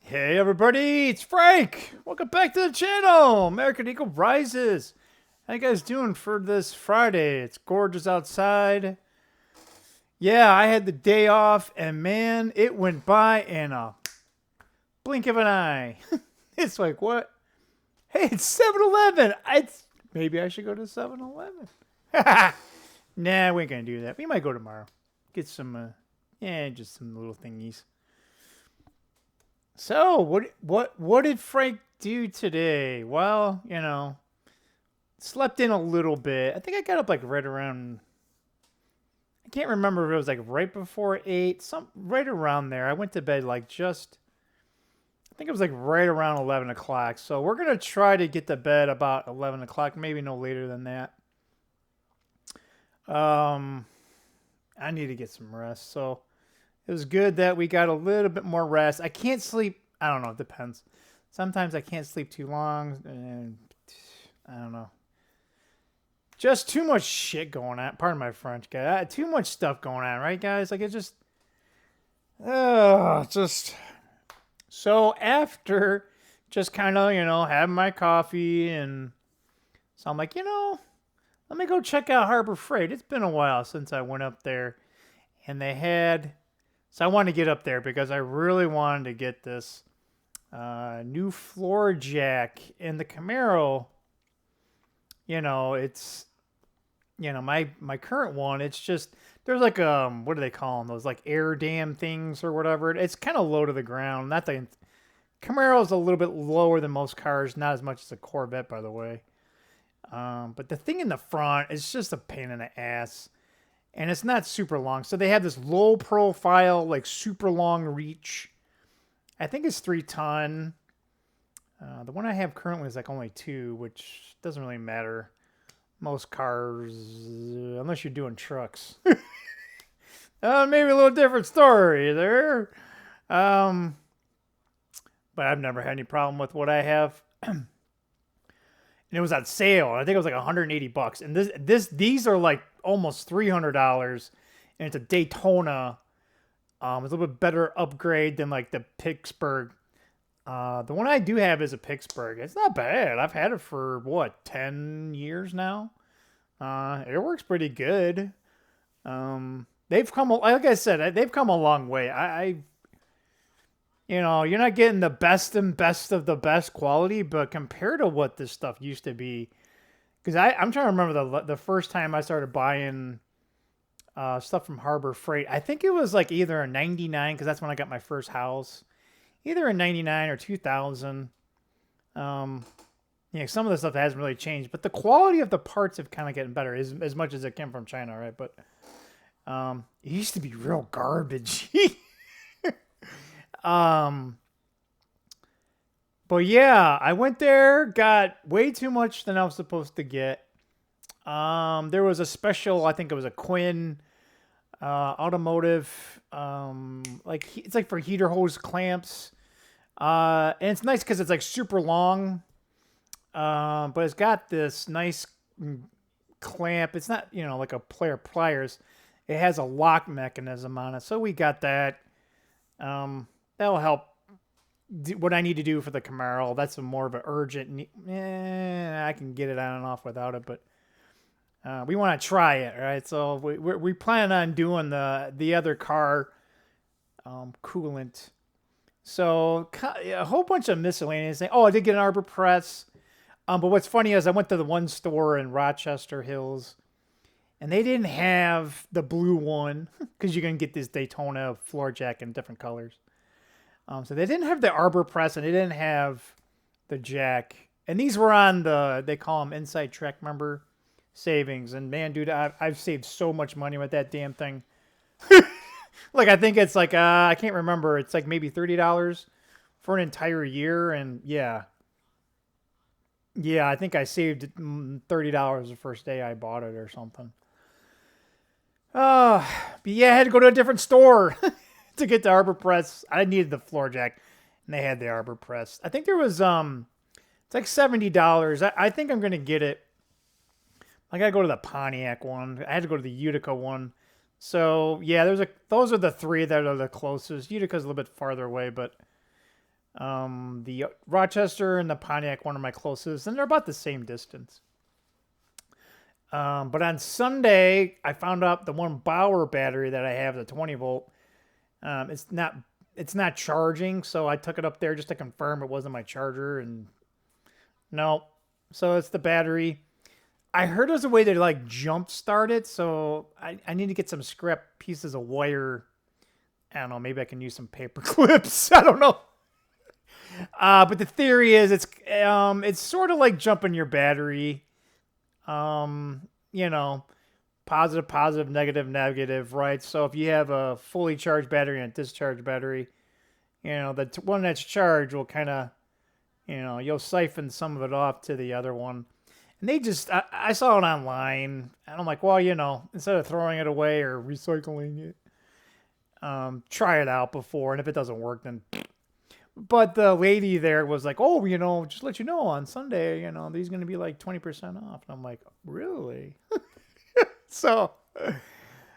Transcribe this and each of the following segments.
Hey everybody, it's Frank! Welcome back to the channel! American Eagle Rises! How you guys doing for this Friday? It's gorgeous outside. Yeah, I had the day off and man, it went by in a blink of an eye. It's like, what? Hey, it's 7-Eleven! Maybe I should go to 7-Eleven. Nah, we ain't gonna do that. We might go tomorrow. Get some, just some little thingies. So, what did Frank do today? Well, slept in a little bit. I think I got up like right around, I can't remember if it was like right before 8, right around there. I went to bed like I think it was like right around 11 o'clock. So we're going to try to get to bed about 11 o'clock, maybe no later than that. I need to get some rest. So it was good that we got a little bit more rest. I can't sleep. I don't know. It depends. Sometimes I can't sleep too long. And I don't know. Just too much shit going on. Pardon my French, guy. Too much stuff going on, right, guys? Like, it just... So after just kind of, having my coffee and... So I'm like, let me go check out Harbor Freight. It's been a while since I went up there. And they had... So I wanted to get up there because I really wanted to get this new floor jack in the Camaro. It's, my current one, it's just, there's like, what do they call them? Those like air dam things or whatever. It's kind of low to the ground. Not the Camaro's a little bit lower than most cars. Not as much as a Corvette, by the way. But the thing in the front is just a pain in the ass. And it's not super long. So they have this low profile, like super long reach. I think it's 3 ton. The one I have currently is like only 2, which doesn't really matter. Most cars, unless you're doing trucks. Maybe a little different story there. But I've never had any problem with what I have. And it was on sale. I think it was like $180. And these are like almost $300, and it's a Daytona. It's a little bit better upgrade than like the Pittsburgh. The one I do have is a Pittsburgh. It's not bad. I've had it for 10 years now. It works pretty good. They've come, like I said, they've come a long way. You're not getting the best and best of the best quality, but compared to what this stuff used to be, because I'm trying to remember the first time I started buying stuff from Harbor Freight. I think it was like either in 99, because that's when I got my first house. Either in 99 or 2000. Some of the stuff hasn't really changed, but the quality of the parts have kind of gotten better, as much as it came from China, right? But it used to be real garbage. But yeah, I went there, got way too much than I was supposed to get. There was a special, I think it was a Quinn automotive, it's like for heater hose clamps. And it's nice because it's like super long. But it's got this nice clamp. It's not, like a pair of pliers. It has a lock mechanism on it. So we got that. That'll help what I need to do for the Camaro. That's more of an urgent. I can get it on and off without it, but we want to try it, right? So we plan on doing the other car coolant. So a whole bunch of miscellaneous things. Oh, I did get an Arbor Press. But what's funny is I went to the one store in Rochester Hills, and they didn't have the blue one because you can get this Daytona floor jack in different colors. So they didn't have the Arbor Press, and they didn't have the jack. And these were on they call them Inside Track member savings. And man, dude, I've saved so much money with that damn thing. Like, I think it's like, I can't remember. It's like maybe $30 for an entire year. And yeah, I think I saved $30 the first day I bought it or something. But yeah, I had to go to a different store to get the Arbor Press. I needed the floor jack, and they had the Arbor Press. I think there was, it's like $70. I think I'm going to get it. I got to go to the Pontiac one. I had to go to the Utica one. So yeah, those are the 3 that are the closest. Utica's a little bit farther away, but The Rochester and the Pontiac one are my closest, and they're about the same distance. But on Sunday, I found out the one Bauer battery that I have, the 20 volt, it's not charging. So I took it up there just to confirm it wasn't my charger, and no. So it's the battery. I heard there's a way to like jump start it, so I need to get some scrap pieces of wire. I don't know. Maybe I can use some paper clips. I don't know. But the theory is it's sort of like jumping your battery. You know, positive, positive, negative, negative, right? So if you have a fully charged battery and a discharged battery, the one that's charged will kind of, you'll siphon some of it off to the other one. And I saw it online, and I'm like, well, instead of throwing it away or recycling it, try it out before, and if it doesn't work, then. But the lady there was like, oh, just let you know on Sunday, these going to be like 20% off. And I'm like, really? So,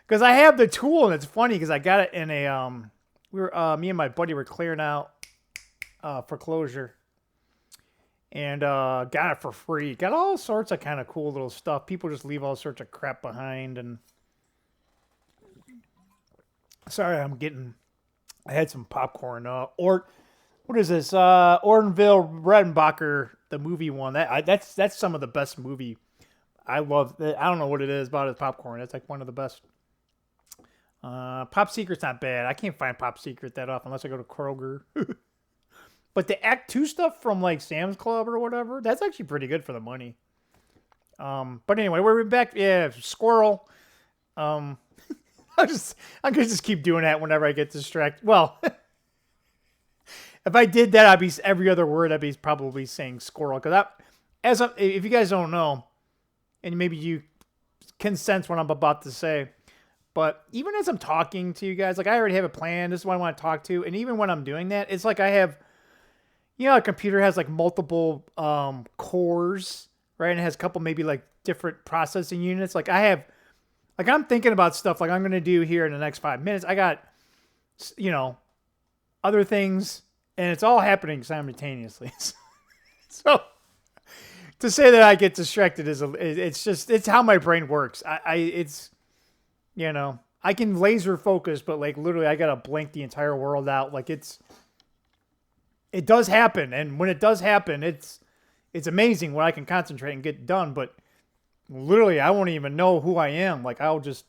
because I have the tool, and it's funny because I got it in me and my buddy were clearing out foreclosure, and got it for free. Got all sorts of kind of cool little stuff. People just leave all sorts of crap behind. And sorry, I had some popcorn. What is this? Ortonville Redenbacher, the movie one. That's some of the best movie. I love it. I don't know what it is about his popcorn. It's like one of the best. Pop Secret's not bad. I can't find Pop Secret that often unless I go to Kroger. But the Act 2 stuff from like Sam's Club or whatever, that's actually pretty good for the money. But anyway, we're back. Yeah, squirrel. I'm gonna just keep doing that whenever I get distracted. Well. If I did that, every other word I'd be probably saying squirrel. Because if you guys don't know, and maybe you can sense what I'm about to say, but even as I'm talking to you guys, like I already have a plan. This is what I want to talk to, and even when I'm doing that, it's like I have, a computer has like multiple cores, right? And it has a couple maybe like different processing units. Like I'm thinking about stuff like I'm gonna do here in the next 5 minutes. I got, other things. And it's all happening simultaneously. So to say that I get distracted it's how my brain works. I can laser focus, but like literally I gotta blink the entire world out. Like it does happen, and when it does happen, it's amazing what I can concentrate and get done. But literally, I won't even know who I am. Like it's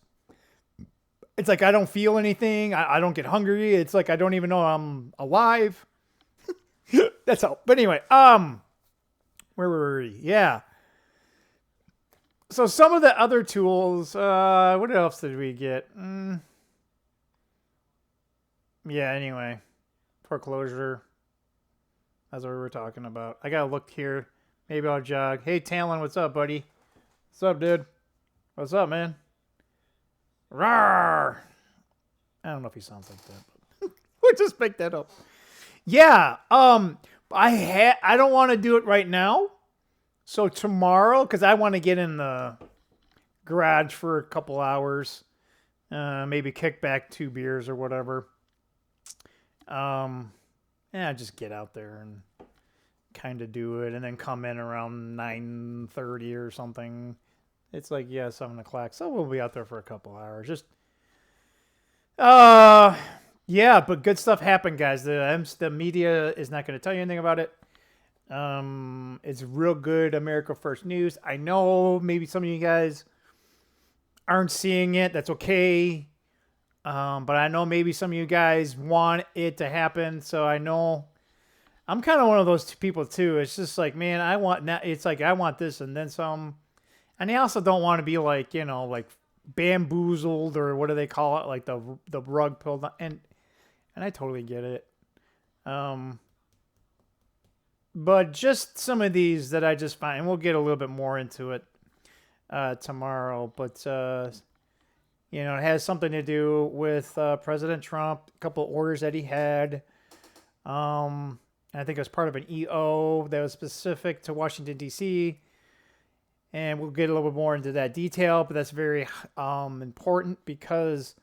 like I don't feel anything. I don't get hungry. It's like I don't even know I'm alive. That's all. But anyway, where were we? Yeah. So some of the other tools, what else did we get? Yeah, anyway. Foreclosure. That's what we were talking about. I gotta look here. Maybe I'll jog. Hey, Talon, what's up, buddy? What's up, dude? What's up, man? Rawr! I don't know if he sounds like that, but we'll just pick that up. Yeah, I don't want to do it right now. So tomorrow, because I want to get in the garage for a couple hours, maybe kick back 2 beers or whatever. Just get out there and kind of do it, and then come in around 9:30 or something. It's like 7 o'clock, so we'll be out there for a couple hours. Just, yeah, but good stuff happened, guys. The media is not going to tell you anything about it. It's real good America First news. I know maybe some of you guys aren't seeing it. That's okay. But I know maybe some of you guys want it to happen. So I know I'm kind of one of those people too. It's just like, man, I want this and then some. And I also don't want to be like, like bamboozled, or what do they call it? Like the rug pulled on. And I totally get it. But just some of these that I just find, and we'll get a little bit more into it tomorrow. But, it has something to do with President Trump, a couple orders that he had. And I think it was part of an EO that was specific to Washington, D.C., and we'll get a little bit more into that detail, but that's very important because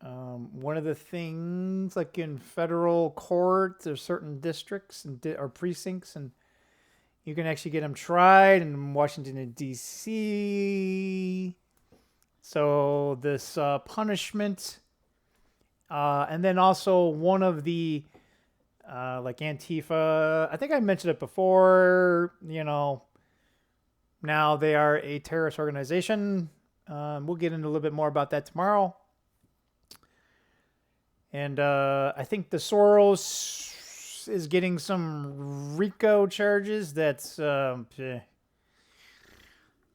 One of the things, like in federal court, there's certain districts and or precincts, and you can actually get them tried in Washington, D.C. So this punishment, and then also one of the like Antifa. I think I mentioned it before. Now they are a terrorist organization. We'll get into a little bit more about that tomorrow. And I think the Soros is getting some RICO charges. That's, oh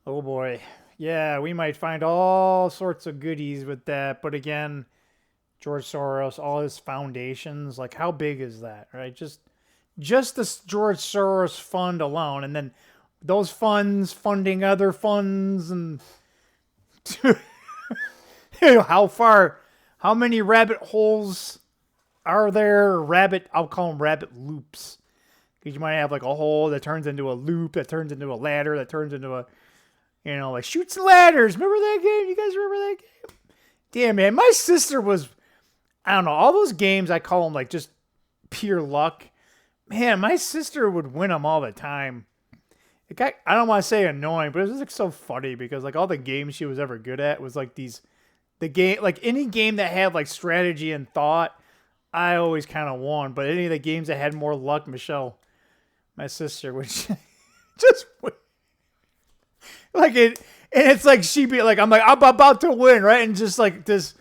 boy. Yeah, we might find all sorts of goodies with that. But again, George Soros, all his foundations, like how big is that, right? Just this George Soros fund alone. And then those funds funding other funds and how many rabbit holes are there? I'll call them rabbit loops. Because you might have like a hole that turns into a loop, that turns into a ladder, that turns into a, like Chutes and Ladders. Remember that game? You guys remember that game? Damn, man. My sister was, I don't know, all those games, I call them like just pure luck. Man, my sister would win them all the time. It got, I don't want to say annoying, but it was like so funny because like all the games she was ever good at was like the game, like any game that had like strategy and thought, I always kind of won. But any of the games that had more luck, Michelle, my sister, would just win. Like it, and it's like she'd be like, I'm about to win, right? And just like this,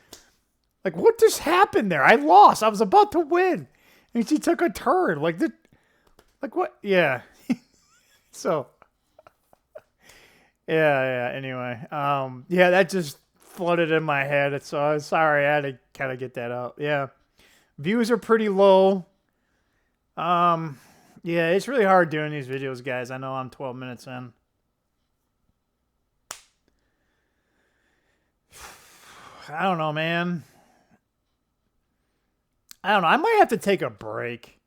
like what just happened there? I lost. I was about to win, and she took a turn. Like what? Yeah. So, yeah. Anyway, yeah, that just flooded in my head. So I'm sorry, I had to kind of get that out. Yeah, views are pretty low. Yeah, it's really hard doing these videos, guys. I know I'm 12 minutes in. I don't know, man. I don't know. I might have to take a break.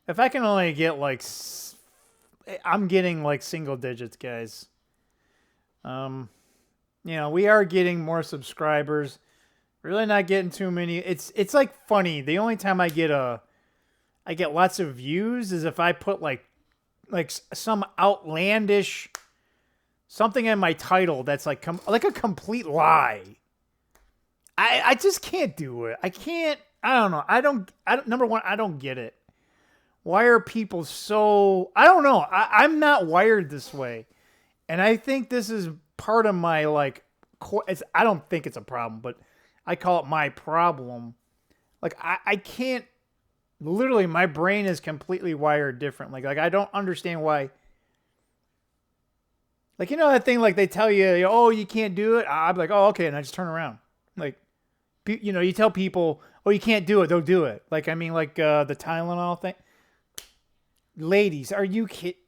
If I can only get like, I'm getting like single digits, guys. We are getting more subscribers. Really not getting too many. It's like funny. The only time I get lots of views is if I put like some outlandish something in my title that's like like a complete lie. I just can't do it. I can't. I don't know. I don't. Number one, I don't get it. Why are people so? I don't know. I'm not wired this way, and I think this is part of my like. I don't think it's a problem, but I call it my problem. Like I can't. Literally, my brain is completely wired differently. Like I don't understand why. Like that thing like they tell you, oh, you can't do it. I'm like, oh, okay, and I just turn around. Like, you tell people, oh, you can't do it, they'll do it. Like, I mean, like the Tylenol thing. Ladies, are you kidding?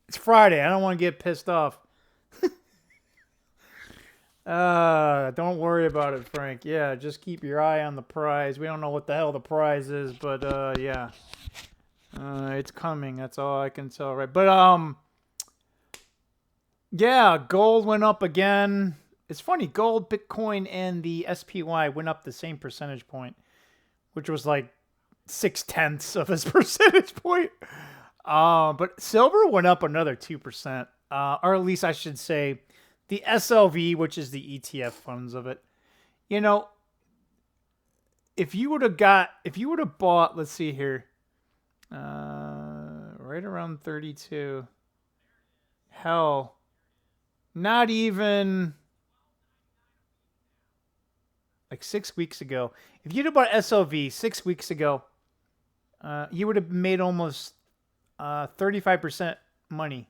It's Friday. I don't want to get pissed off. Don't worry about it, Frank. Yeah, just keep your eye on the prize. We don't know what the hell the prize is, but yeah. It's coming. That's all I can tell, right? But yeah, gold went up again. It's funny, gold, Bitcoin, and the SPY went up the same percentage point, which was like 0.6 of a percentage point. But silver went up another 2%, or at least I should say the SLV, which is the ETF funds of it. If you would have bought, let's see here, right around 32. Hell, not even like 6 weeks ago. If you'd have bought SLV 6 weeks ago, you would have made almost 35% money.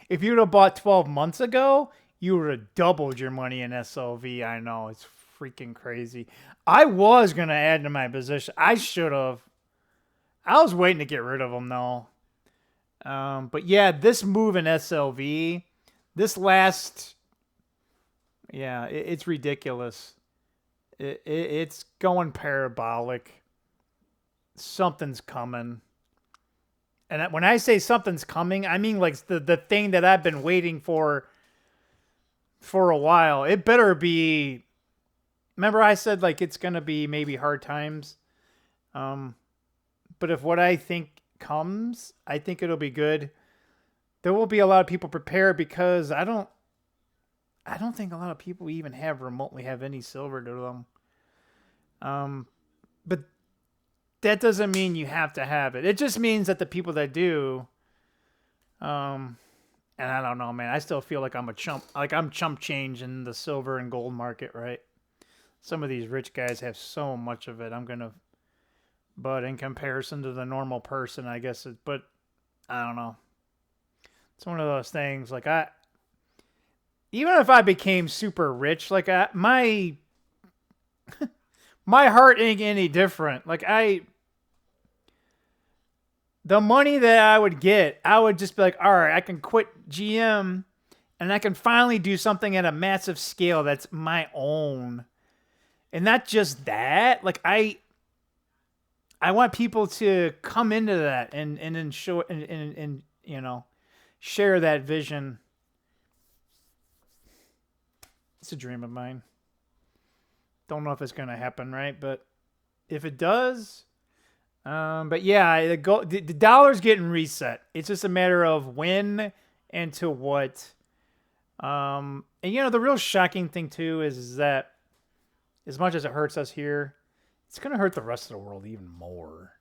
If you would have bought 12 months ago, you would have doubled your money in SLV. I know, it's freaking crazy. I was going to add to my position. I should have. I was waiting to get rid of them, though. But yeah, this move in SLV, this last, yeah, it's ridiculous. It's going parabolic. Something's coming. And when I say something's coming, I mean like the thing that I've been waiting for a while. It better be. Remember, I said like it's gonna be maybe hard times. But if what I think comes, I think it'll be good. There will be a lot of people prepared because I don't think a lot of people even remotely have any silver to them. But that doesn't mean you have to have it. It just means that the people that do, and I don't know, man. I still feel like I'm a chump. Like I'm chump change in the silver and gold market, right? Some of these rich guys have so much of it. But in comparison to the normal person, I guess but I don't know. It's one of those things. Like even if I became super rich, like my heart ain't any different. Like the money that I would get, I would just be like, all right, I can quit GM and I can finally do something at a massive scale that's my own. And not just that, like I want people to come into that and show and share that vision. It's a dream of mine. Don't know if it's gonna happen, right? But if it does, but yeah, the dollar's getting reset. It's just a matter of when and to what. And the real shocking thing too is that as much as it hurts us here, it's gonna hurt the rest of the world even more.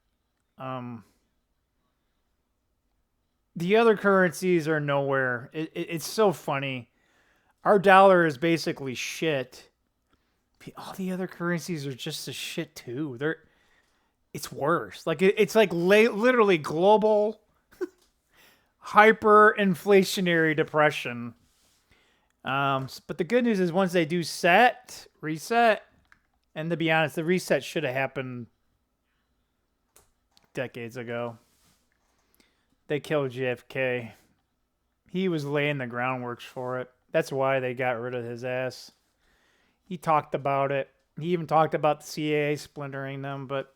The other currencies are nowhere. It's so funny. Our dollar is basically shit. All the other currencies are just as shit too. It's worse. Like it's like literally global hyperinflationary depression. But the good news is once they do reset, and to be honest, the reset should have happened decades ago. They killed JFK. He was laying the groundwork for it. That's why they got rid of his ass. He talked about it. He even talked about the CIA splintering them, but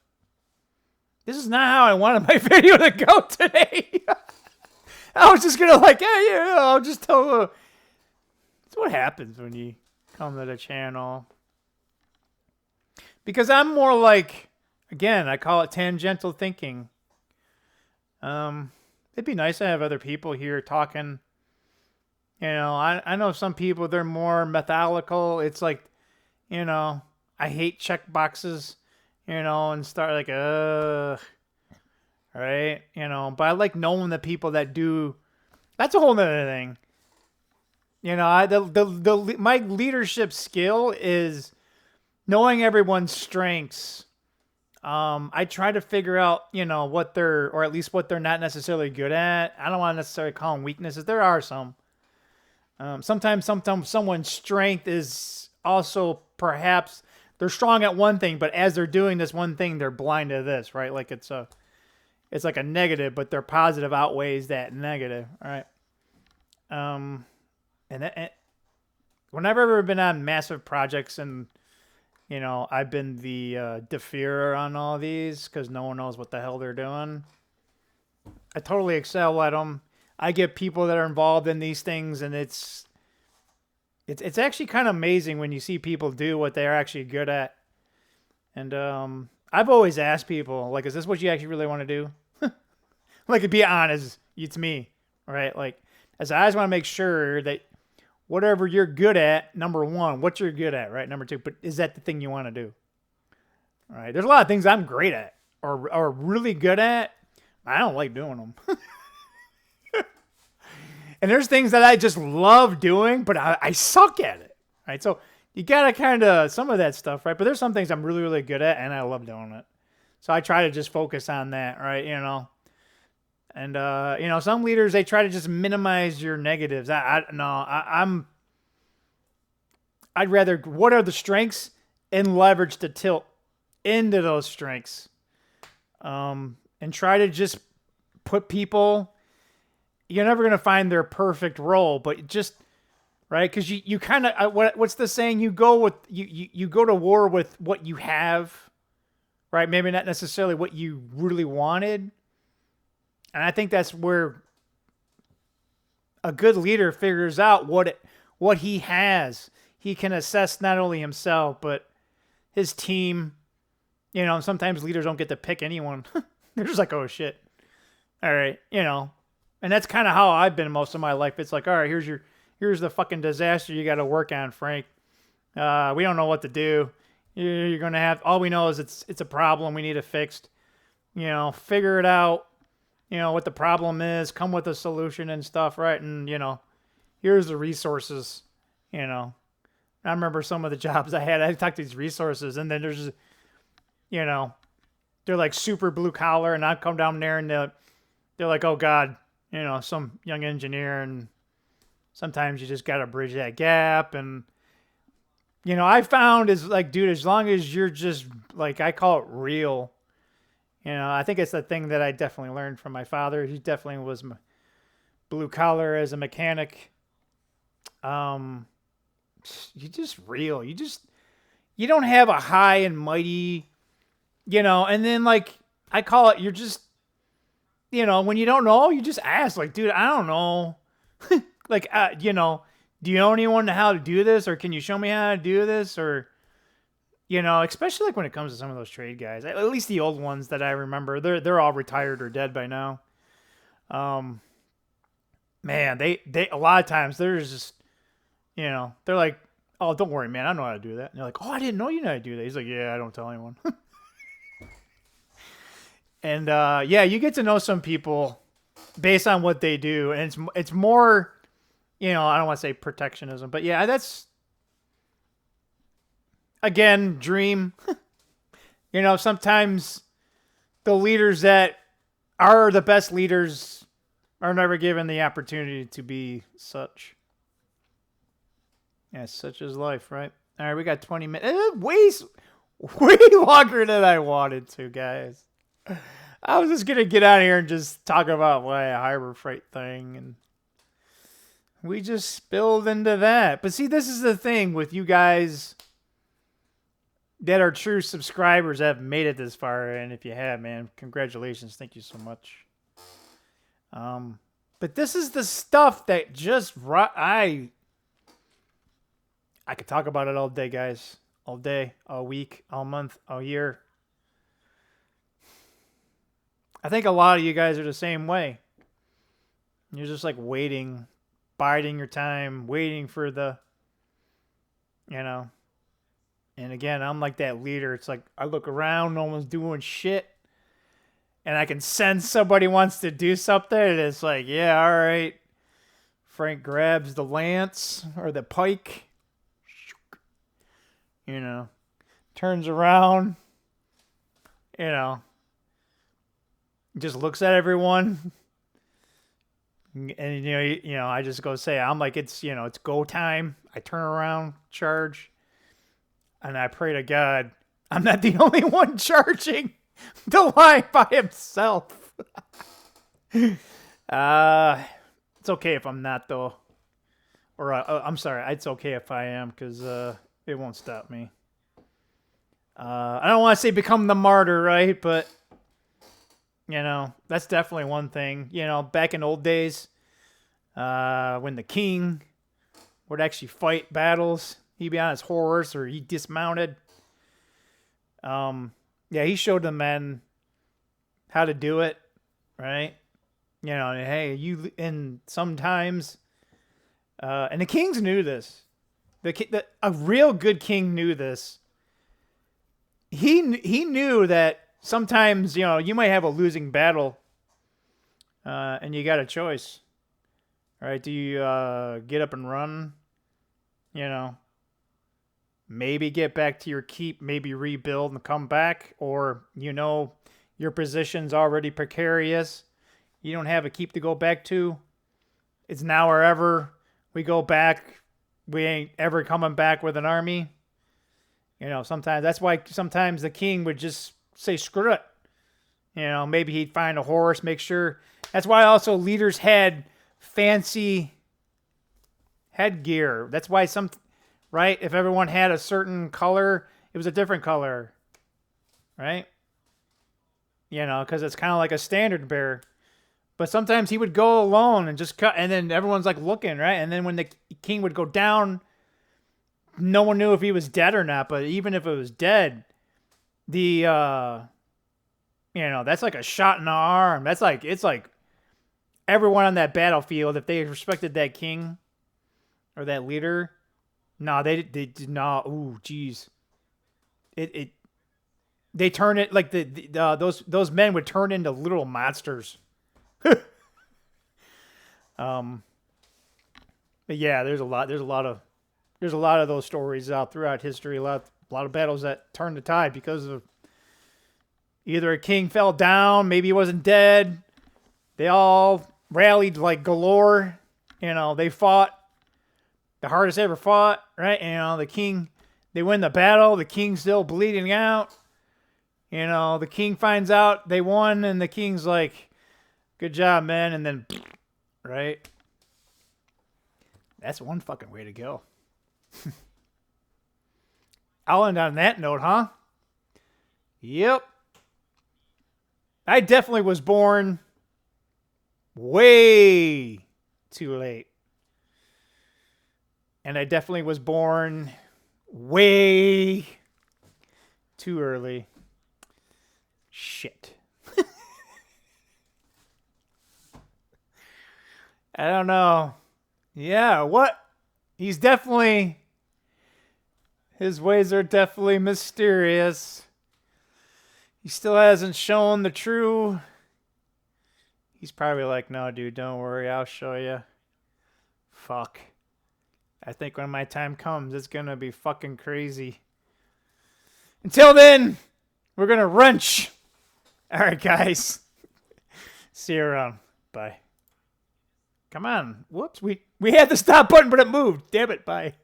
this is not how I wanted my video to go today. I was just gonna I'll just tell it's what happens when you come to the channel. Because I'm more like, again, I call it tangential thinking. It'd be nice to have other people here talking. I know some people, they're more methodical. It's like, I hate check boxes, and start like, right? But I like knowing the people that do. That's a whole nother thing. My leadership skill is knowing everyone's strengths. I try to figure out, what or at least what they're not necessarily good at. I don't want to necessarily call them weaknesses. There are some. Sometimes someone's strength is also perhaps they're strong at one thing, but as they're doing this one thing, they're blind to this, right? Like it's like a negative, but their positive outweighs that negative, right? And whenever I've ever been on massive projects and, I've been the deferrer on all these because no one knows what the hell they're doing. I totally excel at them. I get people that are involved in these things, and it's actually kind of amazing when you see people do what they're actually good at. And I've always asked people, like, is this what you actually really want to do? Like, to be honest, it's me, right? Like, as I always want to make sure that whatever you're good at, number one, what you're good at, right? Number two, but is that the thing you want to do? All right. There's a lot of things I'm great at or really good at. I don't like doing them. And there's things that I just love doing, but I suck at it, right? So you got to kind of, some of that stuff, right? But there's some things I'm really, really good at, and I love doing it. So I try to just focus on that, right? And, some leaders, they try to just minimize your negatives. I'd rather, what are the strengths and leverage to tilt into those strengths. And try to just put people, you're never going to find their perfect role, but just, right? Because you kind of, what's the saying? You go to war with what you have, right? Maybe not necessarily what you really wanted. And I think that's where a good leader figures out what he has. He can assess not only himself, but his team. You know, sometimes leaders don't get to pick anyone. They're just like, oh, shit. All right, you know. And that's kind of how I've been most of my life. It's like, all right, here's the fucking disaster you got to work on, Frank. We don't know what to do. You're going to have, all we know is it's a problem. We need it fixed. You know, figure it out. You know, what the problem is. Come with a solution and stuff, right? And, you know, here's the resources, you know. I remember some of the jobs I had. I talked to these resources, and then there's, you know, they're like super blue collar, and I'd come down there, and they're like, oh, God, you know, some young engineer, and sometimes you just got to bridge that gap. And, you know, I found is like, dude, as long as you're just, like, I call it real, you know, I think it's the thing that I definitely learned from my father. He definitely was blue collar as a mechanic. You just real. You don't have a high and mighty, you know, and then, like, I call it, you're just, you know, when you don't know, you just ask, like, dude, I don't know. Like, you know, do you know anyone how to do this? Or can you show me how to do this? Or, you know, especially like when it comes to some of those trade guys, at least the old ones that I remember, they're all retired or dead by now. Man, they a lot of times there's just, you know, they're like, oh, don't worry, man, I know how to do that. And they're like, oh, I didn't know you knew how to do that. He's like, yeah, I don't tell anyone. And yeah, you get to know some people based on what they do, and it's more, you know, I don't want to say protectionism, but yeah, that's, again, dream. You know, sometimes the leaders that are the best leaders are never given the opportunity to be such. Yeah, such is life, right? All right, we got 20 minutes. Way longer than I wanted to, guys. I was just going to get out of here and just talk about my Harbor Freight thing, and we just spilled into that. But see, this is the thing with you guys that are true subscribers that have made it this far, and if you have, man, congratulations. Thank you so much. But this is the stuff that just, I could talk about it all day, guys. All day, all week, all month, all year. I think a lot of you guys are the same way. You're just like waiting, biding your time, waiting for the, you know. And again, I'm like that leader. It's like I look around, no one's doing shit. And I can sense somebody wants to do something. And it's like, yeah, all right. Frank grabs the lance or the pike. You know, turns around, you know, just looks at everyone, and you know, I just go say, I'm like, it's, you know, it's go time. I turn around, charge, and I pray to God I'm not the only one charging the line by himself. It's okay if I'm not, though, or I'm sorry, it's okay if I am, because it won't stop me. I don't want to say become the martyr, right? But, you know, that's definitely one thing. You know, back in old days, when the king would actually fight battles, he'd be on his horse or he dismounted. Yeah, he showed the men how to do it, right? You know, and hey, and sometimes, and the kings knew this. A real good king knew this. He knew that sometimes, you know, you might have a losing battle, and you got a choice, right? Do you get up and run, you know, maybe get back to your keep, maybe rebuild and come back, or, you know, your position's already precarious. You don't have a keep to go back to. It's now or ever. We go back. We ain't ever coming back with an army. You know, sometimes that's why sometimes the king would just say, screw it. You know, maybe he'd find a horse, make sure. That's why also leaders had fancy headgear. That's why right? If everyone had a certain color, it was a different color, right? You know, because it's kind of like a standard bearer. But sometimes he would go alone and just cut, and then everyone's like looking, right? And then when the king would go down, no one knew if he was dead or not. But even if it was dead, the that's like a shot in the arm. That's like, it's like everyone on that battlefield, if they respected that king or that leader, no, they did not. Ooh, jeez. They turn it like those men would turn into little monsters. But yeah, there's a lot of those stories out throughout history. A lot of battles that turned the tide because of either a king fell down, maybe he wasn't dead. They all rallied like galore. They fought the hardest ever fought, right? The king, they win the battle. The king's still bleeding out. The king finds out they won, and the king's like, "Good job, man," and then, right? That's one fucking way to go. I'll end on that note, huh? Yep. I definitely was born way too late. And I definitely was born way too early. Shit. I don't know. Yeah, what? His ways are definitely mysterious. He still hasn't shown the true. He's probably like, "No, dude, don't worry. I'll show you." Fuck. I think when my time comes, it's going to be fucking crazy. Until then, we're going to wrench. All right, guys. See you around. Bye. Come on. Whoops. We had the stop button, but it moved. Damn it. Bye.